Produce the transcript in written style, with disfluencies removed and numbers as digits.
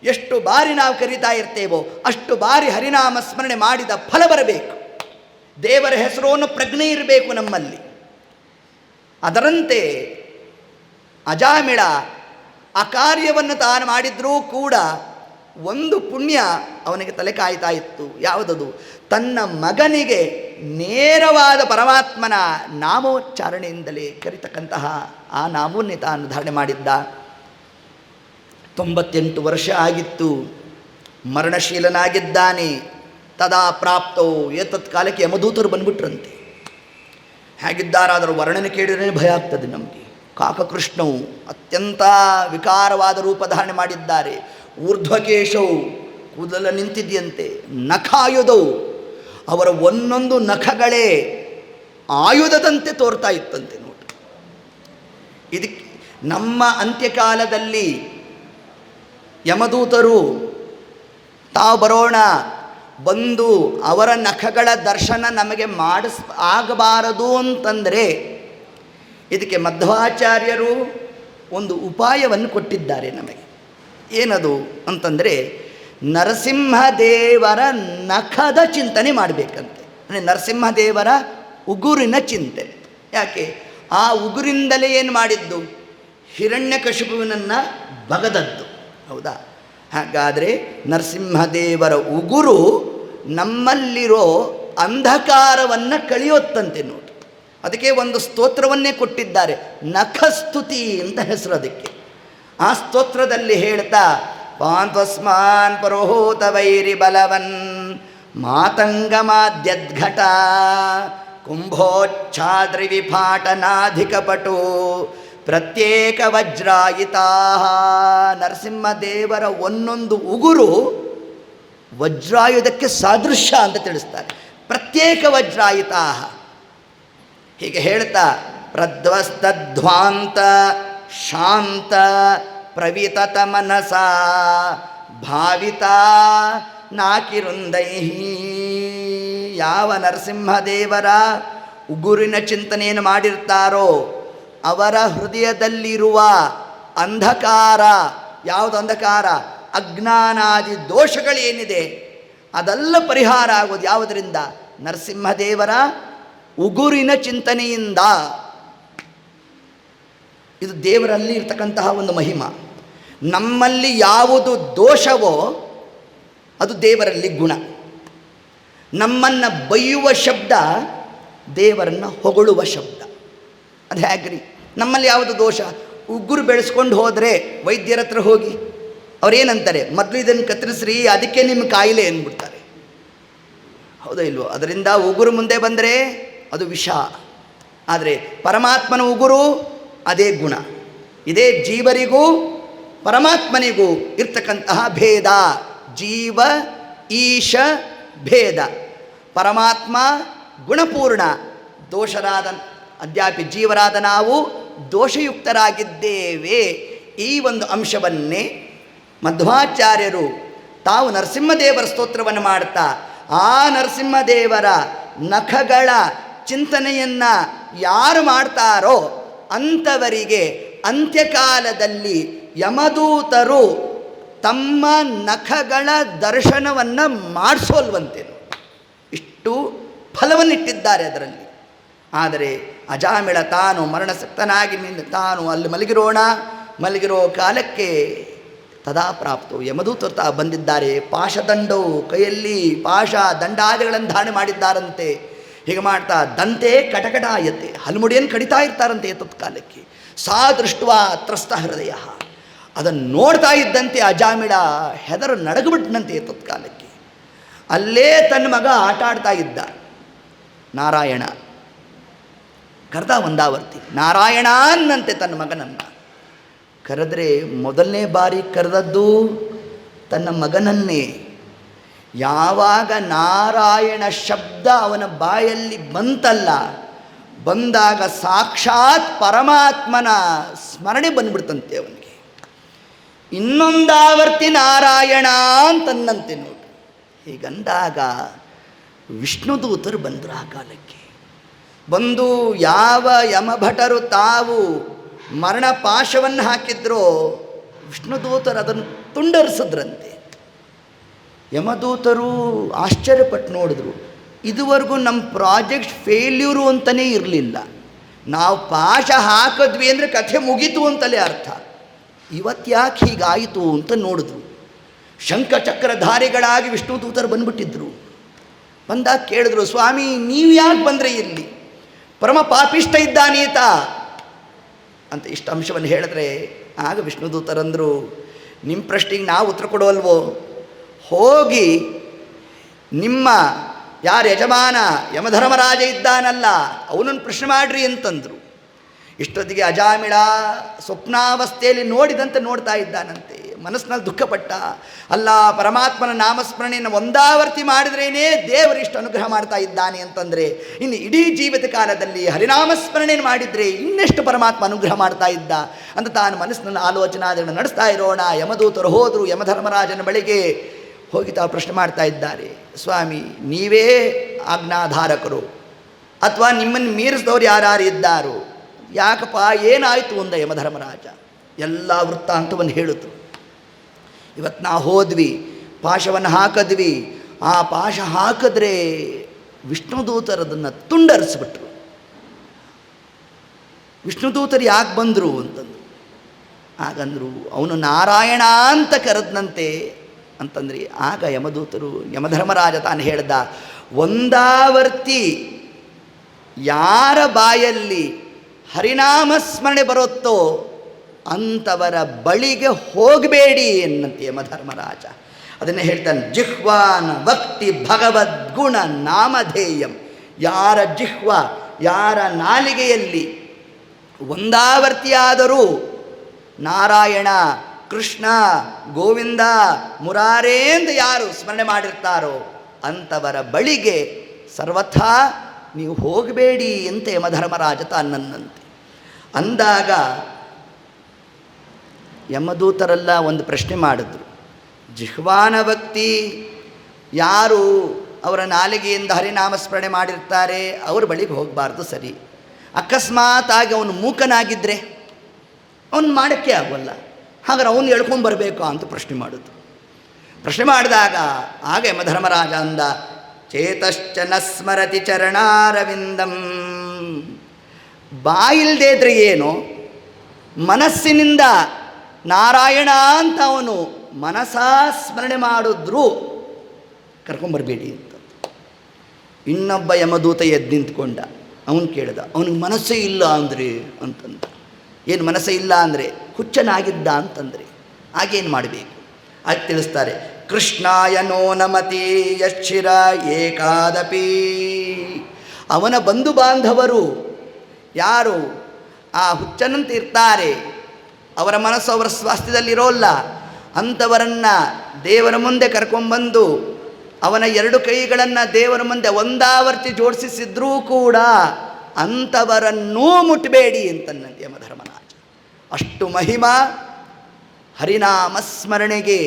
ಎಷ್ಟು ಬಾರಿ ನಾವು ಕರೀತಾ ಇರ್ತೇವೋ ಅಷ್ಟು ಬಾರಿ ಹರಿನಾಮ ಸ್ಮರಣೆ ಮಾಡಿದ ಫಲ ಬರಬೇಕು. ದೇವರ ಹೆಸರನ್ನು ಪ್ರಜ್ಞೆ ಇರಬೇಕು ನಮ್ಮಲ್ಲಿ. ಅದರಂತೆ ಅಜಾಮಿಳ ಆ ಕಾರ್ಯವನ್ನು ತಾನು ಮಾಡಿದ್ರೂ ಕೂಡ ಒಂದು ಪುಣ್ಯ ಅವನಿಗೆ ತಲೆ ಕಾಯ್ತಾ ಇತ್ತು. ಯಾವುದದು? ತನ್ನ ಮಗನಿಗೆ ನೇರವಾದ ಪರಮಾತ್ಮನ ನಾಮೋಚ್ಚಾರಣೆಯಿಂದಲೇ ಕರಿತಕ್ಕಂತಹ ಆ ನಾಮವನ್ನೇ ತಾನು ಧಾರಣೆ ಮಾಡಿದ್ದ. 98 ವರ್ಷ ಆಗಿತ್ತು, ಮರಣಶೀಲನಾಗಿದ್ದಾನೆ. ತದಾ ಪ್ರಾಪ್ತೋ ಏತತ್ ಕಾಲಕ್ಕೆ ಯಮದೂತರು ಬಂದ್ಬಿಟ್ರಂತೆ. ಹೇಗಿದ್ದಾರಾದರೂ ವರ್ಣನೆ ಕೇಳಿದ್ರೆ ಭಯ ಆಗ್ತದೆ ನಮಗೆ. ಕಾಕಕೃಷ್ಣವು ಅತ್ಯಂತ ವಿಕಾರವಾದ ರೂಪ ಧಾರಣೆ ಮಾಡಿದ್ದಾರೆ. ಊರ್ಧ್ವಕೇಶವು ಕೂದಲ ನಿಂತಿದೆಯಂತೆ. ನಖಾಯುಧವು ಅವರ ಒಂದೊಂದು ನಖಗಳೇ ಆಯುಧದಂತೆ ತೋರ್ತಾ ಇತ್ತಂತೆ. ನೋಡಿ, ಇದಕ್ಕೆ ನಮ್ಮ ಅಂತ್ಯಕಾಲದಲ್ಲಿ ಯಮದೂತರು ತಾವು ಬರೋಣ, ಬಂದು ಅವರ ನಖಗಳ ದರ್ಶನ ನಮಗೆ ಆಗಬಾರದು ಅಂತಂದರೆ ಇದಕ್ಕೆ ಮಧ್ವಾಚಾರ್ಯರು ಒಂದು ಉಪಾಯವನ್ನು ಕೊಟ್ಟಿದ್ದಾರೆ ನಮಗೆ. ಏನದು ಅಂತಂದರೆ, ನರಸಿಂಹದೇವರ ನಖದ ಚಿಂತನೆ ಮಾಡಬೇಕಂತೆ. ಅಂದರೆ ನರಸಿಂಹದೇವರ ಉಗುರಿನ ಚಿಂತನೆ. ಯಾಕೆ? ಆ ಉಗುರಿಂದಲೇ ಏನು ಮಾಡಿದ್ದು? ಹಿರಣ್ಯಕಶಿಪುವಿನನ್ನು ಬಗದದ್ದು. ಹೌದಾ? ಹಾಗಾದರೆ ನರಸಿಂಹದೇವರ ಉಗುರು ನಮ್ಮಲ್ಲಿರೋ ಅಂಧಕಾರವನ್ನು ಕಳೆಯುತ್ತಂತೆ. ನೋಡಿ, ಅದಕ್ಕೆ ಒಂದು ಸ್ತೋತ್ರವನ್ನೇ ಕೊಟ್ಟಿದ್ದಾರೆ, ನಖಸ್ತುತಿ ಅಂತ ಹೆಸರು ಅದಕ್ಕೆ. ಆ ಸ್ತೋತ್ರದಲ್ಲಿ ಹೇಳ್ತಾ, ಪಾಂತ್ವಸ್ಮಾನ್ ಪರೋಹೂತ ವೈರಿ ಬಲವನ್ ಮಾತಂಗಮಾದ್ಯದ್ಘಟ ಕುಂಭೋಚ್ಛಾದ್ರಿ ವಿಫಾಟನಾಧಿಕಪಟು ಪ್ರತ್ಯೇಕ ವಜ್ರಾಯಿತಾ. ನರಸಿಂಹದೇವರ ಒಂದೊಂದು ಉಗುರು ವಜ್ರಾಯುಧಕ್ಕೆ ಸಾದೃಶ್ಯ ಅಂತ ತಿಳಿಸ್ತಾರೆ. ಪ್ರತ್ಯೇಕ ವಜ್ರಾಯಿತಾ ಹೀಗೆ ಹೇಳ್ತಾ, ಪ್ರಧ್ವಸ್ತಧ್ವಾಂತ ಶಾಂತ ಪ್ರವಿತತ ಮನಸ ಭಾವಿತ ನಾಕಿರುಂದೈ. ಯಾವ ನರಸಿಂಹದೇವರ ಉಗುರಿನ ಚಿಂತನೆಯನ್ನು ಮಾಡಿರ್ತಾರೋ ಅವರ ಹೃದಯದಲ್ಲಿರುವ ಅಂಧಕಾರ, ಯಾವುದು ಅಂಧಕಾರ? ಅಜ್ಞಾನಾದಿ ದೋಷಗಳೇನಿದೆ ಅದೆಲ್ಲ ಪರಿಹಾರ ಆಗೋದು ಯಾವುದರಿಂದ? ನರಸಿಂಹದೇವರ ಉಗುರಿನ ಚಿಂತನೆಯಿಂದ. ಇದು ದೇವರಲ್ಲಿ ಇರ್ತಕ್ಕಂತಹ ಒಂದು ಮಹಿಮ. ನಮ್ಮಲ್ಲಿ ಯಾವುದು ದೋಷವೋ ಅದು ದೇವರಲ್ಲಿ ಗುಣ. ನಮ್ಮನ್ನು ಬೈಯುವ ಶಬ್ದ ದೇವರನ್ನು ಹೊಗಳುವ ಶಬ್ದ. ಅದು ಹೇಗ್ರಿ? ನಮ್ಮಲ್ಲಿ ಯಾವುದು ದೋಷ? ಉಗುರು ಬೆಳೆಸ್ಕೊಂಡು ಹೋದರೆ ವೈದ್ಯರ ಹತ್ರ ಹೋಗಿ ಅವರೇನಂತಾರೆ? ಮೊದಲು ಇದನ್ನು ಕತ್ತರಿಸ್ರಿ, ಅದಕ್ಕೆ ನಿಮ್ಮ ಕಾಯಿಲೆ ಅಂದ್ಬಿಡ್ತಾರೆ. ಹೌದಾ ಇಲ್ವೋ? ಅದರಿಂದ ಉಗುರು ಮುಂದೆ ಬಂದರೆ ಅದು ವಿಷ. ಆದರೆ ಪರಮಾತ್ಮನ ಉಗುರು ಅದೇ ಗುಣ. ಇದೇ ಜೀವರಿಗೂ ಪರಮಾತ್ಮನಿಗೂ ಇರ್ತಕ್ಕಂತಹ ಭೇದ. ಜೀವ ಈಶ ಭೇದ. ಪರಮಾತ್ಮ ಗುಣಪೂರ್ಣ, ದೋಷರಾದ ಅದ್ಯಾಪಿ ಜೀವರಾದ ನಾವು ದೋಷಯುಕ್ತರಾಗಿದ್ದೇವೆ. ಈ ಒಂದು ಅಂಶವನ್ನೇ ಮಧ್ವಾಚಾರ್ಯರು ತಾವು ನರಸಿಂಹದೇವರ ಸ್ತೋತ್ರವನ್ನು ಮಾಡ್ತಾ, ಆ ನರಸಿಂಹದೇವರ ನಖಗಳ ಚಿಂತನೆಯನ್ನು ಯಾರು ಮಾಡ್ತಾರೋ ಅಂಥವರಿಗೆ ಅಂತ್ಯಕಾಲದಲ್ಲಿ ಯಮದೂತರು ತಮ್ಮ ನಖಗಳ ದರ್ಶನವನ್ನು ಮಾಡಿಸೋಲ್ವಂತೆ. ಇಷ್ಟು ಫಲವನ್ನಿಟ್ಟಿದ್ದಾರೆ ಅದರಲ್ಲಿ. ಆದರೆ ಅಜಾಮಿಳ ತಾನು ಮರಣಸಕ್ತನಾಗಿ ತಾನು ಅಲ್ಲಿ ಮಲಗಿರೋ ಕಾಲಕ್ಕೆ ತದಾ ಪ್ರಾಪ್ತು ಯಮದೂತರು ಬಂದಿದ್ದಾರೆ. ಪಾಶದಂಡವು ಕೈಯಲ್ಲಿ ಪಾಶ ದಂಡಾದಿಗಳನ್ನು ಧಾರಣೆ ಮಾಡಿದ್ದಾರಂತೆ. ಹೀಗೆ ಮಾಡ್ತಾ ದಂತೆ ಕಟಕಟಾಯತೆ, ಹಲ್ಮುಡಿಯನ್ನು ಕಡಿತಾ ಇರ್ತಾರಂತೆ ತತ್ಕಾಲಕ್ಕೆ. ಸಾ ದೃಷ್ಟ ತ್ರಸ್ತ ಹೃದಯ, ಅದನ್ನು ನೋಡ್ತಾ ಇದ್ದಂತೆ ಅಜಾಮಿಳ ಹೆದರು ನಡಗಬಿಟ್ಟನಂತೆ ತತ್ಕಾಲಕ್ಕೆ. ಅಲ್ಲೇ ತನ್ನ ಮಗ ಆಟ ಆಡ್ತಾ ಇದ್ದ. ನಾರಾಯಣ ಕರೆದ ಒಂದಾವರ್ತಿ, ನಾರಾಯಣ ಅನ್ನಂತೆ ತನ್ನ ಮಗನನ್ನು. ಕರೆದ್ರೆ ಮೊದಲನೇ ಬಾರಿ ಕರೆದದ್ದು ತನ್ನ ಮಗನನ್ನೇ. ಯಾವಾಗ ನಾರಾಯಣ ಶಬ್ದ ಅವನ ಬಾಯಲ್ಲಿ ಬಂತಲ್ಲ, ಬಂದಾಗ ಸಾಕ್ಷಾತ್ ಪರಮಾತ್ಮನ ಸ್ಮರಣೆ ಬಂದ್ಬಿಡ್ತಂತೆ ಅವನಿಗೆ. ಇನ್ನೊಂದಾವರ್ತಿ ನಾರಾಯಣ ಅಂತನ್ನಂತೆ ನೋಡಿ. ಹೀಗಂದಾಗ ವಿಷ್ಣುದೂತರು ಬಂದರು ಆ ಕಾಲಕ್ಕೆ. ಬಂದು ಯಾವ ಯಮಭಟರು ತಾವು ಮರಣ ಪಾಶವನ್ನು ಹಾಕಿದ್ರೋ ವಿಷ್ಣುದೂತರು ಅದನ್ನು ತುಂಡರಿಸಿದ್ರಂತೆ. ಯಮದೂತರು ಆಶ್ಚರ್ಯಪಟ್ಟು ನೋಡಿದ್ರು. ಇದುವರೆಗೂ ನಮ್ಮ ಪ್ರಾಜೆಕ್ಟ್ ಫೇಲ್ಯೂರು ಅಂತಲೇ ಇರಲಿಲ್ಲ, ನಾವು ಪಾಶ ಹಾಕಿದ್ವಿ ಅಂದರೆ ಕಥೆ ಮುಗೀತು ಅಂತಲೇ ಅರ್ಥ. ಇವತ್ತು ಯಾಕೆ ಹೀಗಾಯಿತು ಅಂತ ನೋಡಿದ್ರು. ಶಂಖಚಕ್ರಧಾರಿಗಳಾಗಿ ವಿಷ್ಣುದೂತರು ಬಂದುಬಿಟ್ಟಿದ್ರು. ಬಂದಾಗ ಕೇಳಿದ್ರು, ಸ್ವಾಮಿ ನೀವು ಯಾಕೆ ಬಂದರೆ ಇಲ್ಲಿ? ಪರಮ ಪಾಪಿಷ್ಟ ಇದ್ದಾನೀತ ಅಂತ ಇಷ್ಟು ಅಂಶವನ್ನು ಹೇಳಿದ್ರೆ, ಆಗ ವಿಷ್ಣುದೂತರಂದರು, ನಿಮ್ಮ ಪ್ರಶ್ನೆಗೆ ನಾವು ಉತ್ತರ ಕೊಡೋಲ್ವೋ, ಹೋಗಿ ನಿಮ್ಮ ಯಾರು ಯಜಮಾನ ಯಮಧರ್ಮರಾಜ ಇದ್ದಾನಲ್ಲ ಅವನನ್ನು ಪ್ರಶ್ನೆ ಮಾಡಿರಿ ಅಂತಂದರು. ಇಷ್ಟೊತ್ತಿಗೆ ಅಜಾಮಿಳ ಸ್ವಪ್ನಾವಸ್ಥೆಯಲ್ಲಿ ನೋಡಿದಂತೆ ನೋಡ್ತಾ ಇದ್ದಾನಂತೆ. ಮನಸ್ಸಿನಲ್ಲಿ ದುಃಖಪಟ್ಟ, ಅಲ್ಲ ಪರಮಾತ್ಮನ ನಾಮಸ್ಮರಣೆಯನ್ನು ಒಂದಾವರ್ತಿ ಮಾಡಿದ್ರೇ ದೇವರಿಷ್ಟು ಅನುಗ್ರಹ ಮಾಡ್ತಾ ಇದ್ದಾನೆ ಅಂತಂದರೆ, ಇನ್ನು ಇಡೀ ಜೀವಿತ ಕಾಲದಲ್ಲಿ ಹರಿನಾಮಸ್ಮರಣೆಯನ್ನು ಮಾಡಿದರೆ ಇನ್ನೆಷ್ಟು ಪರಮಾತ್ಮ ಅನುಗ್ರಹ ಮಾಡ್ತಾ ಇದ್ದ ಅಂತ ತಾನು ಮನಸ್ಸಿನಲ್ಲಿ ಆಲೋಚನಾದಿಗಳನ್ನು ನಡೆಸ್ತಾ ಇರೋಣ. ಯಮದೂತರು ಹೋದರು. ಯಮಧರ್ಮರಾಜನ ಬಳಿಗೆ ಹೋಗಿ ತಾವು ಪ್ರಶ್ನೆ ಮಾಡ್ತಾ ಇದ್ದಾರೆ, ಸ್ವಾಮಿ ನೀವೇ ಆಜ್ಞಾಧಾರಕರು ಅಥವಾ ನಿಮ್ಮನ್ನು ಮೀರಿಸಿದವರು ಯಾರು ಇದ್ದಾರೋ, ಯಾಕಪ್ಪ ಏನಾಯಿತು ಅಂದ ಯಮಧರ್ಮರಾಜ. ಎಲ್ಲ ವೃತ್ತಾಂತವನ್ನು ಹೇಳಿದ್ರು. ಇವತ್ತು ನಾವು ಹೋದ್ವಿ, ಪಾಶವನ್ನು ಹಾಕಿದ್ವಿ, ಆ ಪಾಶ ಹಾಕಿದ್ರೆ ವಿಷ್ಣುದೂತರದನ್ನು ತುಂಡರಿಸ್ಬಿಟ್ರು. ವಿಷ್ಣುದೂತರು ಯಾಕೆ ಬಂದರು ಅಂತಂದು ಆಗಂದರು, ಅವನು ನಾರಾಯಣ ಅಂತ ಕರೆದನಂತೆ ಅಂತಂದ್ರಿ. ಆಗ ಯಮದೂತರು ಯಮಧರ್ಮರಾಜ ತಾನು ಹೇಳ್ದ, ಒಂದಾವರ್ತಿ ಯಾರ ಬಾಯಲ್ಲಿ ಹರಿನಾಮಸ್ಮರಣೆ ಬರುತ್ತೋ ಅಂಥವರ ಬಳಿಗೆ ಹೋಗಬೇಡಿ ಎನ್ನಂತೆ ಯಮಧರ್ಮರಾಜ. ಅದನ್ನೇ ಹೇಳ್ತಾನೆ, ಜಿಹ್ವಾನ ಭಕ್ತಿ ಭಗವದ್ಗುಣ ನಾಮಧೇಯಂ. ಯಾರ ಜಿಹ್ವ, ಯಾರ ನಾಲಿಗೆಯಲ್ಲಿ ಒಂದಾವರ್ತಿಯಾದರೂ ನಾರಾಯಣ, ಕೃಷ್ಣ, ಗೋವಿಂದ, ಮುರಾರೇ ಎಂದು ಯಾರು ಸ್ಮರಣೆ ಮಾಡಿರ್ತಾರೋ ಅಂಥವರ ಬಳಿಗೆ ಸರ್ವಥಾ ನೀವು ಹೋಗಬೇಡಿ ಅಂತ ಯಮಧರ್ಮರಾಜ ತಾನನ್ನಂತೆ ಅಂದಾಗ ಯಮದೂತರೆಲ್ಲ ಒಂದು ಪ್ರಶ್ನೆ ಮಾಡಿದ್ರು. ಜಿಹ್ವಾನ ಭಕ್ತಿ ಯಾರು ಅವರ ನಾಲಿಗೆಯಿಂದ ಹರಿನಾಮಸ್ಮರಣೆ ಮಾಡಿರ್ತಾರೆ ಅವ್ರ ಬಳಿಗೆ ಹೋಗಬಾರ್ದು, ಸರಿ. ಅಕಸ್ಮಾತ್ ಆಗಿ ಅವನು ಮೂಕನಾಗಿದ್ದರೆ ಅವನು ಮಾಡೋಕ್ಕೆ ಆಗೋಲ್ಲ, ಹಾಗಾದ್ರೆ ಅವನು ಹೇಳ್ಕೊಂಡು ಬರಬೇಕು ಅಂತ ಪ್ರಶ್ನೆ ಮಾಡಿದ್ರು. ಪ್ರಶ್ನೆ ಮಾಡಿದಾಗ ಆಗ ಯಮಧರ್ಮರಾಜ ಅಂದ, ಚೇತಶ್ಚ ನ ಸ್ಮರತಿ ಚರಣಾರವಿಂದಂ. ಬಾಯಿಲ್ದೇ ಇದ್ರೆ ಏನು, ಮನಸ್ಸಿನಿಂದ ನಾರಾಯಣ ಅಂತ ಅವನು ಮನಸಾ ಸ್ಮರಣೆ ಮಾಡಿದ್ರು ಕರ್ಕೊಂಬರ್ಬೇಡಿ ಅಂತ. ಇನ್ನೊಬ್ಬ ಯಮದೂತ ಎದ್ದು ನಿಂತ್ಕೊಂಡ. ಅವನು ಕೇಳಿದ, ಅವನಿಗೆ ಮನಸ್ಸೇ ಇಲ್ಲ ಅಂದರೆ ಅಂತಂದ. ಏನು ಮನಸ್ಸೇ ಇಲ್ಲ ಅಂದರೆ ಹುಚ್ಚನಾಗಿದ್ದ ಅಂತಂದರೆ ಆಗೇನು ಮಾಡಬೇಕು? ಅದು ತಿಳಿಸ್ತಾರೆ. ಕೃಷ್ಣಾಯ ನೋ ನಮತಿ ಯಶ್ಚಿರ ಏಕಾದಪಿ. ಅವನ ಬಂಧು ಬಾಂಧವರು ಯಾರು ಆ ಹುಚ್ಚನಂತೆ ಇರ್ತಾರೆ, ಅವರ ಮನಸ್ಸು ಅವರ ಸ್ವಾಸ್ಥ್ಯದಲ್ಲಿರೋಲ್ಲ, ಅಂಥವರನ್ನು ದೇವರ ಮುಂದೆ ಕರ್ಕೊಂಬಂದು ಅವನ ಎರಡು ಕೈಗಳನ್ನು ದೇವರ ಮುಂದೆ ಒಂದಾವರ್ತಿ ಜೋಡಿಸಿದ್ರೂ ಕೂಡ ಅಂಥವರನ್ನೂ ಮುಟ್ಟಬೇಡಿ ಅಂತನ್ನಂತೆ ಯಮಧರ್ಮರಾಜ. ಅಷ್ಟು ಮಹಿಮಾ ಹರಿನಾಮಸ್ಮರಣೆಗೆ.